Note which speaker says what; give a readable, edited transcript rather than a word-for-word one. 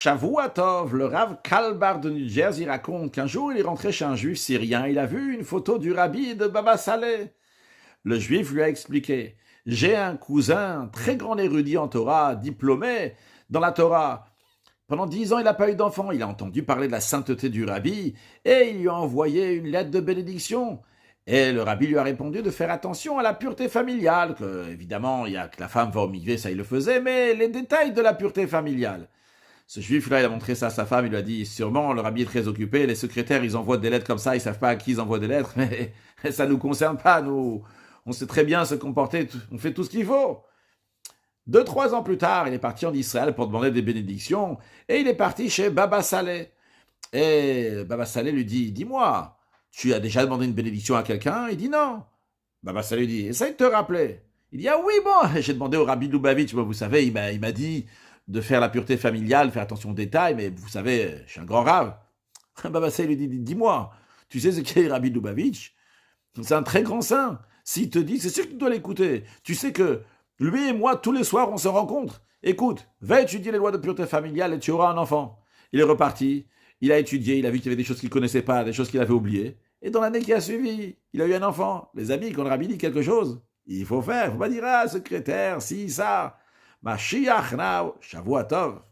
Speaker 1: Shavuatov, le Rav Kalbar de New Jersey raconte qu'un jour il est rentré chez un juif syrien, il a vu une photo du rabbi de Baba Saleh. Le juif lui a expliqué: j'ai un cousin, très grand érudit en Torah, diplômé dans la Torah. Pendant 10 ans, il n'a pas eu d'enfant. Il a entendu parler de la sainteté du rabbi et il lui a envoyé une lettre de bénédiction. Et le rabbi lui a répondu de faire attention à la pureté familiale, que évidemment, il y a que la femme va au mikvé, ça il le faisait, mais les détails de la pureté familiale. Ce juif-là, il a montré ça à sa femme, il lui a dit: sûrement, le rabbi est très occupé, les secrétaires, ils envoient des lettres comme ça, ils savent pas à qui ils envoient des lettres, mais ça nous concerne pas, nous. On sait très bien se comporter, on fait tout ce qu'il faut. 2, 3 ans plus tard, il est parti en Israël pour demander des bénédictions, et il est parti chez Baba Saleh. Et Baba Saleh lui dit: dis-moi, tu as déjà demandé une bénédiction à quelqu'un? Il dit non. Baba Saleh lui dit: essaye de te rappeler. Il dit: ah oui, bon, j'ai demandé au Rabbi Lubavitch, vous savez, il m'a dit de faire la pureté familiale, faire attention aux détails, mais vous savez, je suis un grand rave. Baba Saleh lui dit: dis-moi, tu sais ce qu'est Rabbi Lubavitch? C'est un très grand saint. S'il te dit, c'est sûr que tu dois l'écouter. Tu sais que lui et moi, tous les soirs, on se rencontre. Écoute, va étudier les lois de pureté familiale et tu auras un enfant. Il est reparti, il a étudié, il a vu qu'il y avait des choses qu'il ne connaissait pas, des choses qu'il avait oubliées. Et dans l'année qui a suivi, il a eu un enfant. Les amis, quand le rabbi dit quelque chose, il faut faire. Il ne faut pas dire: ah, secrétaire, si, ça. Mashiach now, Shavuatov.